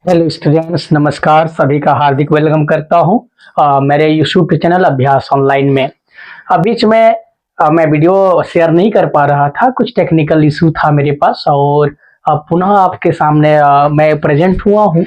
Hello students, नमस्कार। सभी का हार्दिक वेलकम करता हूं मेरे यूट्यूब चैनल अभ्यास ऑनलाइन में। बीच में मैं वीडियो शेयर नहीं कर पा रहा था, कुछ टेक्निकल इशू था मेरे पास और पुनः आपके सामने मैं प्रेजेंट हुआ हूं।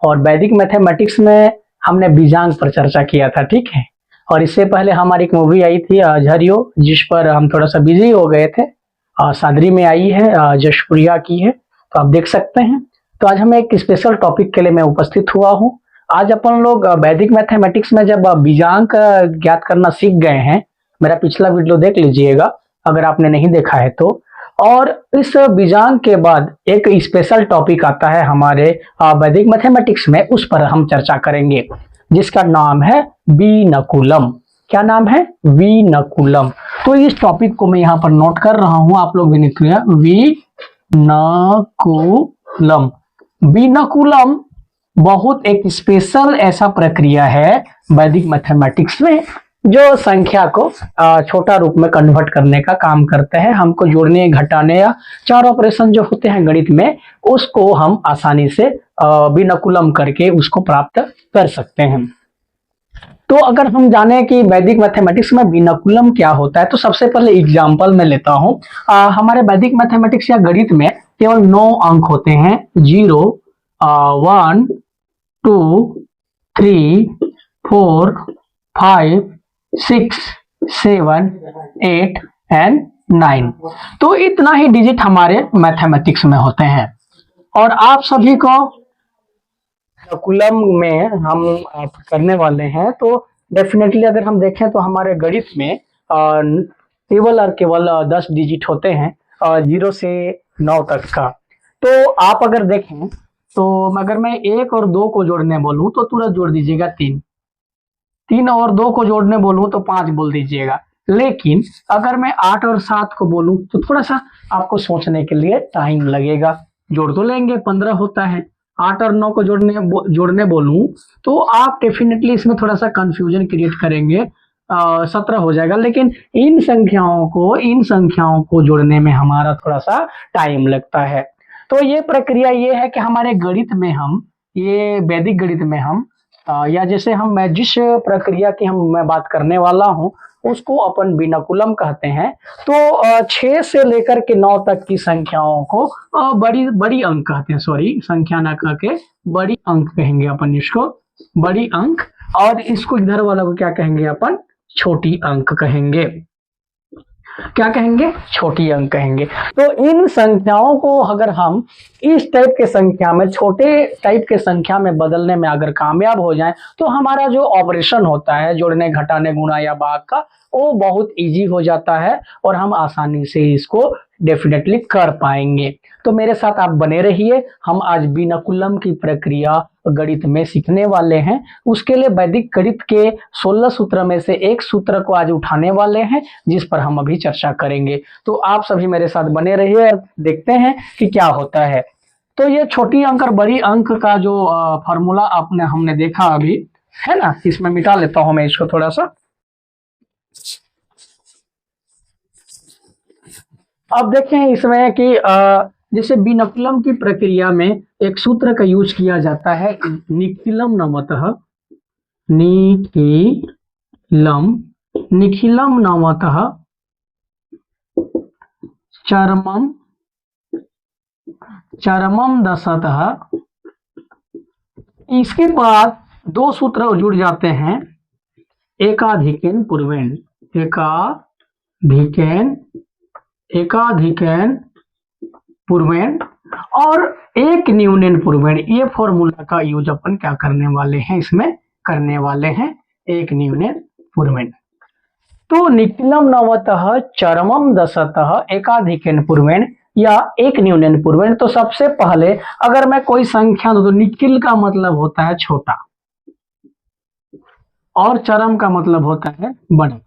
और वैदिक मैथमेटिक्स में हमने बीजांग पर चर्चा किया था, ठीक है। और इससे पहले हमारी एक मूवी आई थी झरियो, जिस पर हम थोड़ा सा बिजी हो गए थे। सादरी में आई है, जशपुरिया की है, तो आप देख सकते हैं। तो आज हम एक स्पेशल टॉपिक के लिए मैं उपस्थित हुआ हूँ। आज अपन लोग वैदिक मैथमेटिक्स में जब बीजांक ज्ञात करना सीख गए हैं, मेरा पिछला वीडियो देख लीजिएगा अगर आपने नहीं देखा है तो। और इस बीजांक के बाद एक स्पेशल टॉपिक आता है हमारे वैदिक मैथमेटिक्स में, उस पर हम चर्चा करेंगे, जिसका नाम है बीनकुलम। क्या नाम है? वीनकुलम। तो इस टॉपिक को मैं यहाँ पर नोट कर रहा हूँ, आप लोग भी लिखिए वीनकुलम। बीनकुलम बहुत एक स्पेशल ऐसा प्रक्रिया है वैदिक मैथमेटिक्स में, जो संख्या को छोटा रूप में कन्वर्ट करने का काम करते हैं। हमको जोड़ने, घटाने या चार ऑपरेशन जो होते हैं गणित में, उसको हम आसानी से बीनकुलम करके उसको प्राप्त कर सकते हैं। तो अगर हम जाने कि वैदिक मैथमेटिक्स में बीनकुलम क्या होता है, तो सबसे पहले एग्जांपल मैं लेता हूं। हमारे वैदिक मैथमेटिक्स या गणित में केवल 9 अंक होते हैं। 0, 1, 2, 3, 4, 5, 6, 7, 8 एंड 9। तो इतना ही डिजिट हमारे मैथमेटिक्स में होते हैं। और आप सभी को कुलम में हम करने वाले हैं, तो डेफिनेटली अगर हम देखें तो हमारे गणित में केवल और केवल 10 डिजिट होते हैं, 0 से 9 तक का। तो आप अगर देखें तो अगर मैं 1 और 2 को जोड़ने बोलूं तो तुरंत जोड़ दीजिएगा 3। 3 और 2 को जोड़ने बोलूं तो 5 बोल दीजिएगा। लेकिन अगर मैं 8 और 7 को बोलूं तो थोड़ा सा आपको सोचने के लिए टाइम लगेगा। जोड़ तो लेंगे, 15 होता है। 8 और 9 को जोड़ने बोलूं तो आप डेफिनेटली इसमें थोड़ा सा कंफ्यूजन क्रिएट करेंगे, 17 हो जाएगा। लेकिन इन संख्याओं को जोड़ने में हमारा थोड़ा सा टाइम लगता है। तो ये प्रक्रिया ये है कि हमारे गणित में हम, ये वैदिक गणित में हम या जैसे मैं जिस प्रक्रिया की मैं बात करने वाला हूँ, उसको अपन बीनकुलम कहते हैं। तो 6 से लेकर के 9 तक की संख्याओं को बड़ी बड़ी अंक कहते हैं। सॉरी, संख्या ना कह के बड़ी अंक कहेंगे अपन इसको, बड़ी अंक। और इसको इधर वाला को क्या कहेंगे अपन? छोटी अंक कहेंगे। क्या कहेंगे? छोटी अंक कहेंगे। तो इन संख्याओं को अगर हम इस टाइप के संख्या में, छोटे टाइप के संख्या में बदलने में अगर कामयाब हो जाएं, तो हमारा जो ऑपरेशन होता है जोड़ने, घटाने, गुणा या भाग का, वो बहुत इजी हो जाता है और हम आसानी से इसको डेफिनेटली कर पाएंगे। तो मेरे साथ आप बने रहिए। हम आज बीनकुलम की प्रक्रिया गणित में सीखने वाले हैं। उसके लिए वैदिक गणित के 16 सूत्र में से एक सूत्र को आज उठाने वाले हैं, जिस पर हम अभी चर्चा करेंगे। तो आप सभी मेरे साथ बने रहिए और देखते हैं कि क्या होता है। तो ये छोटी अंक और बड़ी अंक का जो फॉर्मूला हमने देखा अभी, है ना, इसमें मिटा लेता हूं मैं इसको थोड़ा सा। अब देखें इसमें कि जैसे बीनकुलम की प्रक्रिया में एक सूत्र का यूज किया जाता है, निखिलम नमतः। निखिलम निखिलम नमतः चरमम चरमम दशतः। इसके बाद दो सूत्र जुड़ जाते हैं, एकाधिकेन पूर्वेण। एकाधिकेन पूर्वेण और एक न्यूनेन पूर्वेण। ये फॉर्मूला का यूज अपन क्या करने वाले हैं, इसमें करने वाले हैं, एक न्यूनेन पूर्वेण। तो निखिलम नवतः चरमम दशतः एकाधिकेन पूर्वेण या एक न्यूनेन पूर्वेण। तो सबसे पहले अगर मैं कोई संख्या दूं तो निखिल का मतलब होता है छोटा और चरम का मतलब होता है बड़ा।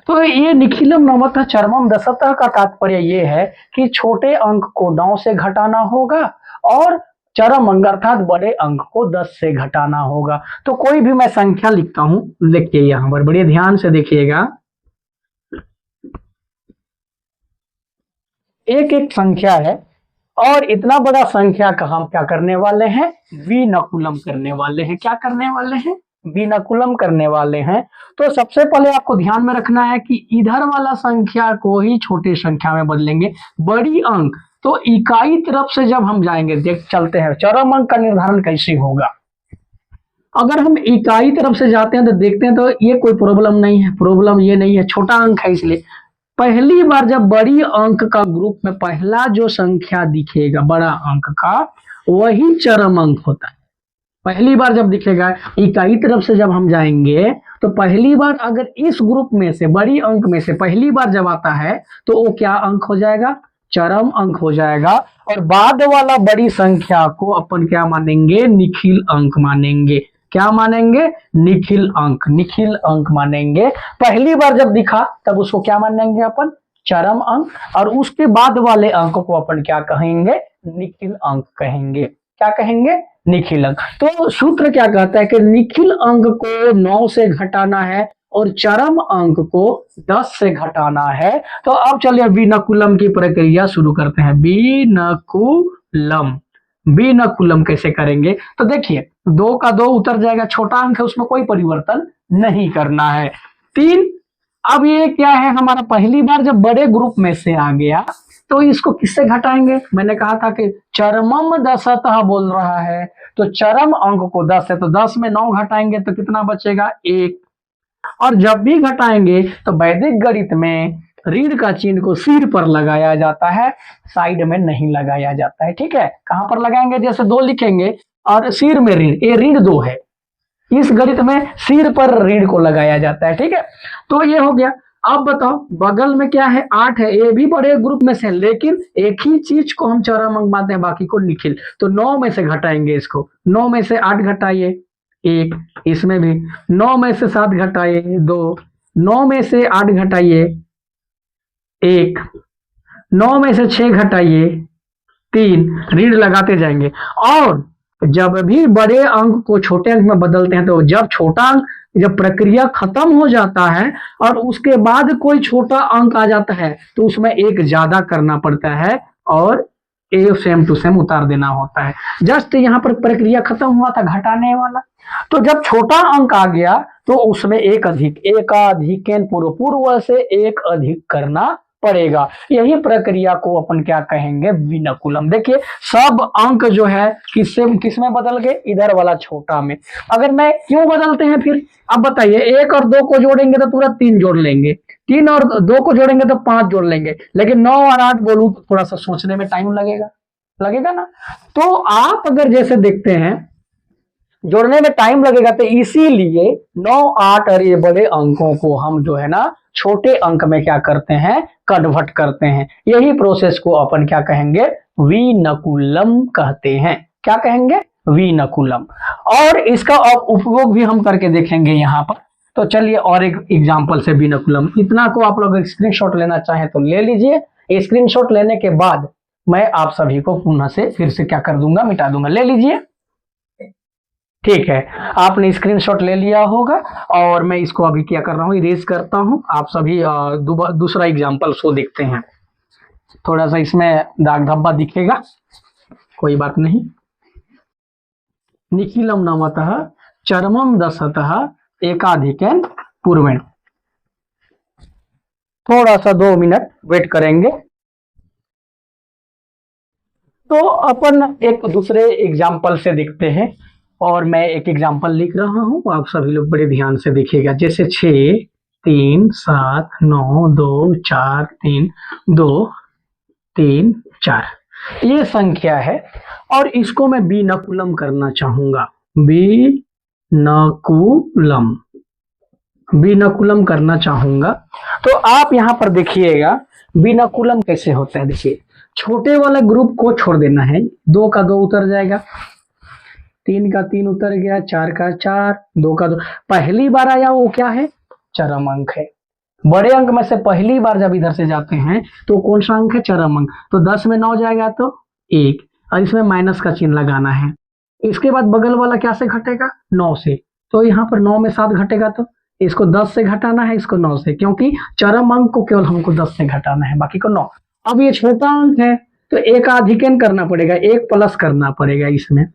तो ये निखिलम नवतः चरमम दशतः का तात्पर्य ये है कि छोटे अंक को 9 से घटाना होगा और चरम अंक अर्थात बड़े अंक को 10 से घटाना होगा। तो कोई भी मैं संख्या लिखता हूं, देखिए यहां पर बड़े ध्यान से देखिएगा। एक एक संख्या है, और इतना बड़ा संख्या का हम क्या करने वाले हैं, विनकुलम करने वाले हैं। क्या करने वाले हैं, विनकुलम करने वाले हैं। तो सबसे पहले आपको ध्यान में रखना है कि इधर वाला संख्या को ही छोटी संख्या में बदलेंगे। बड़ी अंक तो इकाई तरफ से जब हम जाएंगे, देख चलते हैं चरम अंक का निर्धारण कैसे होगा। अगर हम इकाई तरफ से जाते हैं तो देखते हैं तो ये कोई प्रॉब्लम नहीं है, प्रॉब्लम ये नहीं है, छोटा अंक है इसलिए पहली बार जब बड़ी अंक का ग्रुप में पहला जो संख्या दिखेगा बड़ा अंक का, वही चरम अंक होता है। पहली बार जब दिखेगा इकाई तरफ से जब हम जाएंगे तो पहली बार अगर इस ग्रुप में से बड़ी अंक में से पहली बार जब आता है तो वो क्या अंक हो जाएगा, चरम अंक हो जाएगा। और बाद वाला बड़ी संख्या को अपन क्या मानेंगे, निखिल अंक मानेंगे। क्या मानेंगे, निखिल अंक, निखिल अंक मानेंगे। पहली बार जब दिखा तब उसको क्या मानेंगे अपन, चरम अंक। और उसके बाद वाले अंक को अपन क्या कहेंगे, निखिल अंक कहेंगे। क्या कहेंगे, निखिल अंक। तो सूत्र क्या कहता है कि निखिल अंक को 9 से घटाना है और चरम अंक को 10 से घटाना है। तो अब चलिए विनकुलम की प्रक्रिया शुरू करते हैं। विनकुलम, विनकुलम कैसे करेंगे, तो देखिए 2 का 2 उतर जाएगा, छोटा अंक है उसमें कोई परिवर्तन नहीं करना है। 3, अब ये क्या है हमारा, पहली बार जब बड़े ग्रुप में से आ गया तो इसको किससे घटाएंगे, मैंने कहा था कि चरमम दशतः बोल रहा है, तो चरम अंक को 10 है तो 10 में 9 घटाएंगे तो कितना बचेगा, 1। और जब भी घटाएंगे तो वैदिक गणित में ऋण का चिन्ह को सिर पर लगाया जाता है, साइड में नहीं लगाया जाता है। ठीक है, कहां पर लगाएंगे, जैसे 2 लिखेंगे और सिर में ऋण, ये ऋण 2 है, इस गणित में सिर पर ऋण को लगाया जाता है। ठीक है, तो ये हो गया। अब बताओ बगल में क्या है, 8 है, ये भी बड़े ग्रुप में से, लेकिन एक ही चीज को हम चरम अंक मानते हैं, बाकी को निखिल। तो 9 में से घटाएंगे इसको, 9 में से 8 घटाइए 1, इसमें भी 9 में से 7 घटाइए 2, 9 में से 8 घटाइए 1, 9 में से 6 घटाइए 3, ऋण लगाते जाएंगे। और जब भी बड़े अंक को छोटे अंक में बदलते हैं तो जब छोटा अंक, जब प्रक्रिया खत्म हो जाता है और उसके बाद कोई छोटा अंक आ जाता है तो उसमें 1 ज्यादा करना पड़ता है और ए सेम टू सेम उतार देना होता है। जस्ट यहाँ पर प्रक्रिया खत्म हुआ था घटाने वाला, तो जब छोटा अंक आ गया तो उसमें 1 अधिक, एकाधिकेन पूर्व, पूर्व से 1 अधिक करना पड़ेगा। यही प्रक्रिया को अपन क्या कहेंगे, विनकुलम। देखिए सब अंक जो है किससे किसमें बदल गए, इधर वाला छोटा में। अगर मैं क्यों बदलते हैं फिर, अब बताइए, 1 और 2 को जोड़ेंगे तो तुरंत 3 जोड़ लेंगे, 3 और 2 को जोड़ेंगे तो 5 जोड़ लेंगे, लेकिन 9 और 8 बोलूं तो थोड़ा सा सोचने में टाइम लगेगा, लगेगा ना। तो आप अगर जैसे देखते हैं जोड़ने में टाइम लगेगा, तो इसीलिए 9, 8 और ये बड़े अंकों को हम जो है ना छोटे अंक में क्या करते हैं, कन्वर्ट करते हैं। यही प्रोसेस को अपन क्या कहेंगे, विनकुलम कहते हैं। क्या कहेंगे, विनकुलम। और इसका उपयोग भी हम करके देखेंगे यहाँ पर। तो चलिए और एक एग्जांपल से विनकुलम, इतना को आप लोग स्क्रीनशॉट लेना चाहें तो ले लीजिए। स्क्रीनशॉट लेने के बाद मैं आप सभी को पुनः से फिर से क्या कर दूंगा, मिटा दूंगा, ले लीजिए। ठीक है, आपने स्क्रीनशॉट ले लिया होगा और मैं इसको अभी क्या कर रहा हूँ, इरेज करता हूँ। आप सभी दूसरा एग्जांपल शो देखते हैं। थोड़ा सा इसमें दाग धब्बा दिखेगा, कोई बात नहीं। निखिलम नामतः चरमम दशतः एकाधिकेन पूर्वेण। थोड़ा सा 2 मिनट वेट करेंगे। तो अपन एक दूसरे एग्जाम्पल से देखते हैं और मैं एक एग्जाम्पल लिख रहा हूं, आप सभी लोग बड़े ध्यान से देखिएगा। जैसे 6, 3, 7, 9, 2, 4, 3, 2, 3, 4 ये संख्या है और इसको मैं विनकुलम करना चाहूंगा। विनकुलम, विनकुलम करना चाहूंगा। तो आप यहां पर देखिएगा विनकुलम कैसे होता है। देखिए छोटे वाले ग्रुप को छोड़ देना है, 2 का 2 उतर जाएगा, 3 का 3 उतर गया, 4 का 4, 2 का 2। पहली बार आया वो क्या है, चरम अंक है। बड़े अंक में से पहली बार जब इधर से जाते हैं तो कौन सा अंक है, चरम अंक। तो 10 में 9 जाएगा तो 1, और इसमें माइनस का चिन्ह लगाना है। इसके बाद बगल वाला क्या से घटेगा, 9 से। तो यहाँ पर 9 में 7 घटेगा तो इसको 10 से घटाना है, इसको 9 से, क्योंकि चरम अंक को केवल हमको 10 से घटाना है, बाकी को 9। अब ये छोटा अंक है तो एकाधिकन करना पड़ेगा, एक प्लस करना पड़ेगा इसमें,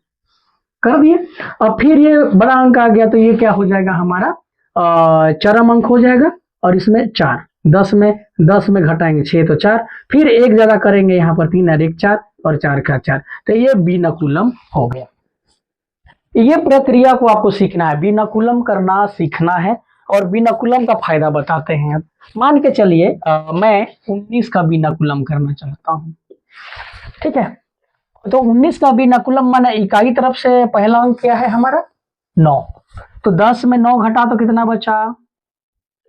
कर दिए। अब फिर ये बड़ा अंक आ गया तो ये क्या हो जाएगा हमारा चरम अंक हो जाएगा, और इसमें 4, 10 में घटाएंगे 6 तो 4, फिर एक ज्यादा करेंगे यहाँ पर 3 और 1 4 और 4 का 4, तो ये बिनकुलम हो गया। ये प्रक्रिया को आपको सीखना है, बिनकुलम करना सीखना है, और बिनकुलम का फायदा बताते हैं। मान के चलिए मैं 19 का बिनकुलम करना चाहता हूँ, ठीक है। तो 19 का बिनकुलम माने इकाई तरफ से पहला अंक क्या है हमारा 9, तो 10 में 9 घटा तो कितना बचा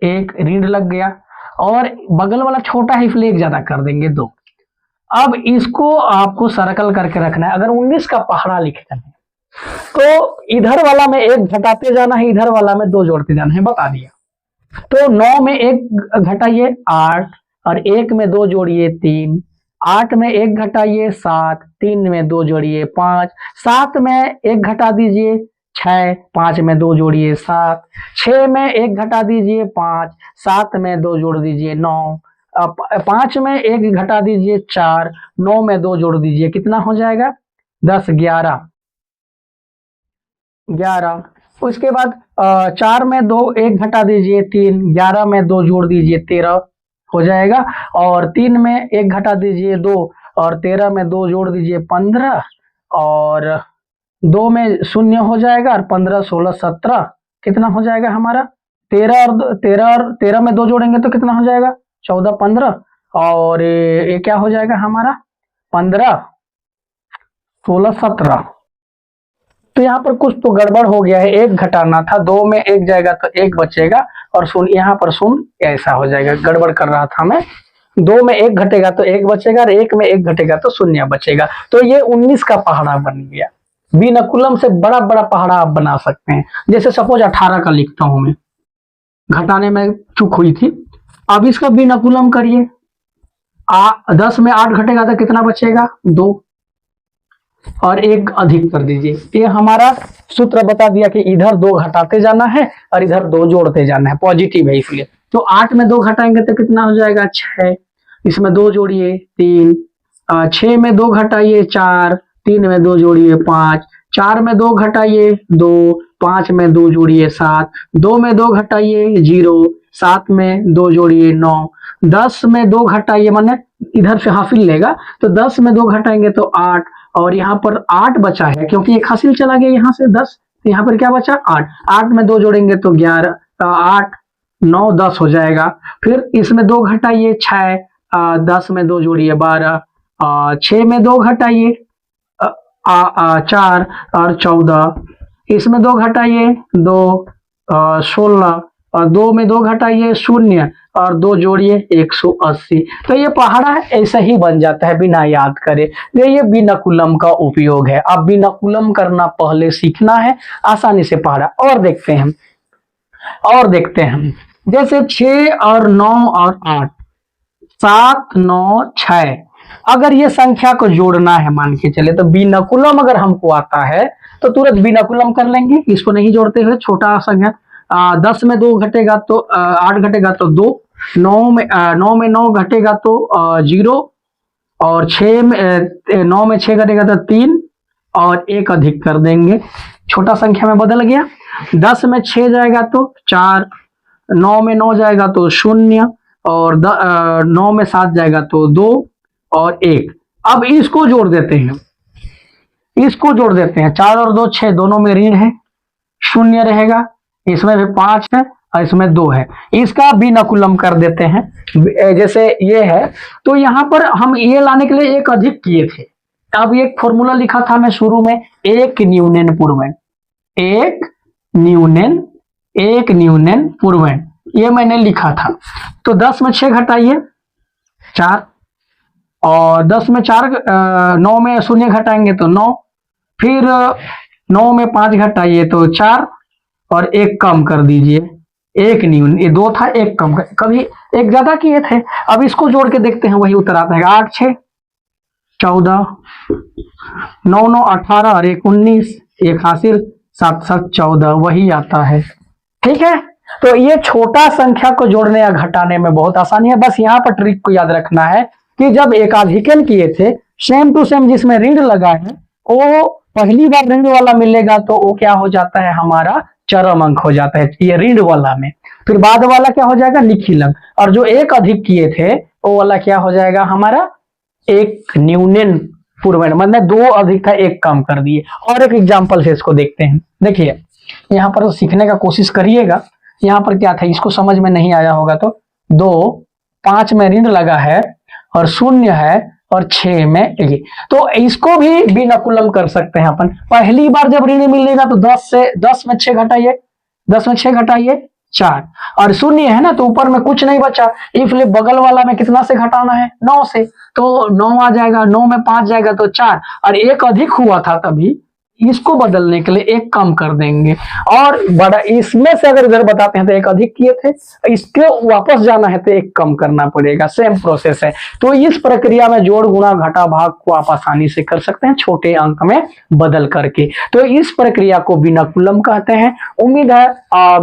1, ऋण लग गया, और बगल वाला छोटा है इसलिए 1 ज्यादा कर देंगे 2। अब इसको आपको सर्कल करके रखना है। अगर 19 का पहाड़ा लिखते हैं तो इधर वाला में 1 घटाते जाना है, इधर वाला में 2 जोड़ते जाना है, बता दिया। तो 9 में 1 घटाइए 8, और 1 में 2 जोड़िए 3, 8 में 1 घटाइए 7, 3 में 2 जोड़िए 5, 7 में 1 घटा दीजिए 6, 5 में 2 जोड़िए 7, 6 में 1 घटा दीजिए 5, 7 में 2 जोड़ दीजिए 9, 5 में 1 घटा दीजिए 4, 9 में 2 जोड़ दीजिए, कितना हो जाएगा 10, 11। उसके बाद 4 में 2 1 घटा दीजिए 3, 11 में 2 जोड़ दीजिए 13 हो जाएगा, और 3 में 1 घटा दीजिए 2, और 13 में 2 जोड़ दीजिए 15, और 2 में 0 हो जाएगा, और 15 16 17 कितना हो जाएगा हमारा 13 में 2 जोड़ेंगे तो कितना हो जाएगा 14 15, और ये क्या हो जाएगा हमारा 15 16 17। तो यहाँ पर कुछ तो गड़बड़ हो गया है, 1 घटाना था, 2 में 1 जाएगा तो 1 बचेगा, और शून्य यहाँ पर शून्य ऐसा हो जाएगा, गड़बड़ कर रहा था मैं। 2 में 1 घटेगा तो 1 बचेगा, और 1 में 1 घटेगा तो शून्य बचेगा, तो ये 19 का पहाड़ा बन गया। बिनकुलम से बड़ा बड़ा पहाड़ा आप बना सकते हैं। जैसे सपोज 18 का लिखता हूं मैं, घटाने में चूक हुई थी। अब इसका बिनकुलम करिए, 10 में 8 घटेगा तो कितना बचेगा 2, और 1 अधिक कर दीजिए। ये हमारा सूत्र बता दिया कि इधर 2 घटाते जाना है और इधर 2 जोड़ते जाना है, पॉजिटिव है इसलिए। तो 8 में 2 घटाएंगे तो कितना हो जाएगा 6, इसमें 2 जोड़िए 3, 6 में 2 घटाइए 4, 3 में 2 जोड़िए 5, 4 में 2 घटाइए 2, 5 में 2 जोड़िए 7, 2 में 2 घटाइए 0, 7 में 2 जोड़िए 9, 10 में 2 घटाइए, माने इधर से हासिल लेगा तो 10 में 2 घटाएंगे तो 8, और यहाँ पर 8 बचा है क्योंकि एक हासिल चला गया यहाँ से 10, तो यहाँ पर क्या बचा 8, 8 में 2 जोड़ेंगे तो 11, 8 9 10 हो जाएगा। फिर इसमें 2 घटाइए 6, 10 में 2 जोड़िए 12, 6 में 2 घटाइए 4 और 14, इसमें 2 घटाइए 2 16, और 2 में 2 घटाइए 0 और 2 जोड़िए 180। तो ये पहाड़ा ऐसा ही बन जाता है बिना याद करे। ये बिनकुलम का उपयोग है। अब बिनकुलम करना पहले सीखना है, आसानी से पहाड़ा। और देखते हैं जैसे 6 और 9 और 8, 7 9 6, अगर ये संख्या को जोड़ना है मान के चले तो बिनकुलम अगर हमको आता है तो तुरंत बिनकुलम कर लेंगे, इसको नहीं जोड़ते हुए। छोटा संख्या 10 में 2 घटेगा तो 8 घटेगा तो 2, 9 में 9 घटेगा तो 0, और 9 में 6 घटेगा तो 3, और 1 अधिक कर देंगे, छोटा संख्या में बदल गया। 10 में 6 जाएगा तो 4, 9 में 9 जाएगा तो 0, और 9 में 7 जाएगा तो 2 और 1। अब इसको जोड़ देते हैं, 4 और 2 6, दोनों में ऋण है, 0 रहेगा, इसमें भी 5 है और इसमें 2 है। इसका बिनकुलम कर देते हैं। जैसे ये है तो यहाँ पर हम ये लाने के लिए 1 अधिक किए थे। अब एक फॉर्मूला लिखा था मैं शुरू में, 1 न्यूनन पूर्वन, 1 न्यूनन पूर्वन, ये मैंने लिखा था। तो 10 में 6 घटाइए 4, और 10 में 4 9 में 0 घटाएंगे तो 9, फिर 9 में 5 घटाइए तो 4, और 1 कम कर दीजिए, 1 न्यून, ये 2 था 1 कम कर, कभी 1 ज्यादा किए थे। अब इसको जोड़ के देखते हैं, वही उत्तर आता है 8 6 14, 9 9 18 और 1 19, 1 हासिल, 7 7 14, वही आता है। ठीक है, तो ये छोटा संख्या को जोड़ने या घटाने में बहुत आसानी है। बस यहाँ पर ट्रिक को याद रखना है कि जब एकाधिकन किए थे सेम टू सेम जिसमें ऋण लगा है वो पहली बार ऋण वाला मिलेगा तो वो क्या हो जाता है, हमारा चरम अंक हो जाता है ये ऋण वाला में। फिर बाद वाला क्या हो जाएगा, निखिल अंक। और जो एक अधिक किए थे वो वाला क्या हो जाएगा हमारा, एक न्यूनन पूर्व, मतलब दो अधिक था एक कम कर दिए। और एक एग्जांपल से इसको देखते हैं। देखिए यहाँ पर सीखने का कोशिश करिएगा। यहाँ पर क्या था, इसको समझ में नहीं आया होगा तो 2 5 में ऋण लगा है और 0 है और 6 में ये, तो इसको भी बिनकुलम कर सकते हैं अपन। पहली बार जब ऋण मिलेगा तो 10 में 6 घटाइए, 10 में 6 घटाइए 4, और 0 है ना तो ऊपर में कुछ नहीं बचा, इसलिए बगल वाला में कितना से घटाना है, 9 से, तो 9 आ जाएगा, 9 में 5 जाएगा तो 4, और एक अधिक हुआ था तभी इसको बदलने के लिए एक कम कर देंगे। और बड़ा इसमें से अगर इधर बताते हैं तो एक अधिक किए थे, इसके वापस जाना है तो एक कम करना पड़ेगा, सेम प्रोसेस है। तो इस प्रक्रिया में जोड़ गुणा घटा भाग को आप आसानी से कर सकते हैं छोटे अंक में बदल करके। तो इस प्रक्रिया को बिनकुलम कहते हैं। उम्मीद है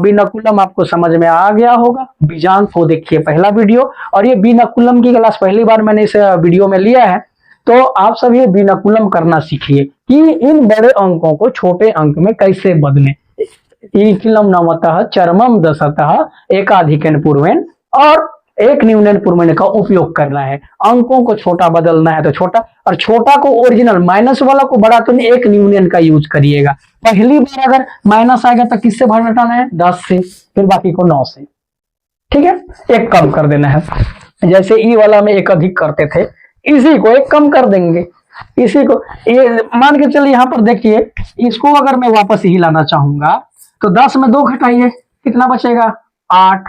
बिनकुलम आपको समझ में आ गया होगा। बीजांक को देखिए पहला वीडियो, और ये बिनकुलम की क्लास पहली बार मैंने इस वीडियो में लिया है, तो आप सभी बिनकुलम करना सीखिए कि इन बड़े अंकों को छोटे अंक में कैसे बदलें। इकिलम नवतः चरमम दशतः एकाधिकन पूर्वेन और एक न्यूनन पूर्वेन का उपयोग करना है। अंकों को छोटा बदलना है तो छोटा, और छोटा को ओरिजिनल माइनस वाला को बड़ा तो एक न्यूनन का यूज करिएगा। पहली बार अगर माइनस आएगा तो किससे घटाना है, 10 से, फिर बाकी को 9 से, ठीक है, एक कम कर देना है। जैसे ई वाला में एक अधिक करते थे, इसी को एक कम कर देंगे। इसी को ये मान के चलिए, यहाँ पर देखिए इसको अगर मैं वापस ही लाना चाहूंगा तो 10 में 2 घटाइए कितना बचेगा, 8,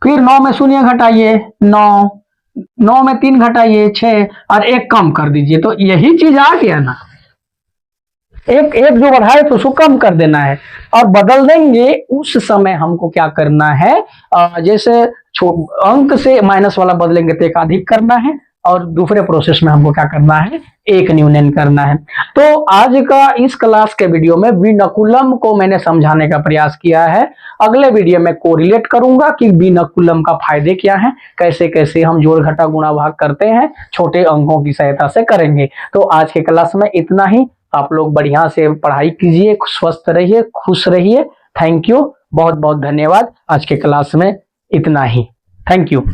फिर 9 में 0 घटाइए 9, 9 में 3 घटाइए 6, और एक कम कर दीजिए। तो यही चीज आ गया ना, एक एक जो बढ़ाए तो उसको कम कर देना है और बदल देंगे। उस समय हमको क्या करना है, जैसे अंक से माइनस वाला बदलेंगे तो एक अधिक करना है, और दूसरे प्रोसेस में हमको क्या करना है, एक न्यूनन करना है। तो आज का इस क्लास के वीडियो में बिनकुलम को मैंने समझाने का प्रयास किया है। अगले वीडियो में कोरिलेट करूंगा कि बिनकुलम का फायदे क्या हैं, कैसे कैसे हम जोड़ घटा गुणा भाग करते हैं, छोटे अंकों की सहायता से करेंगे। तो आज के क्लास में इतना ही। आप लोग बढ़िया से पढ़ाई कीजिए, स्वस्थ रहिए, खुश रहिए। थैंक यू, बहुत बहुत धन्यवाद। आज के क्लास में इतना ही, थैंक यू।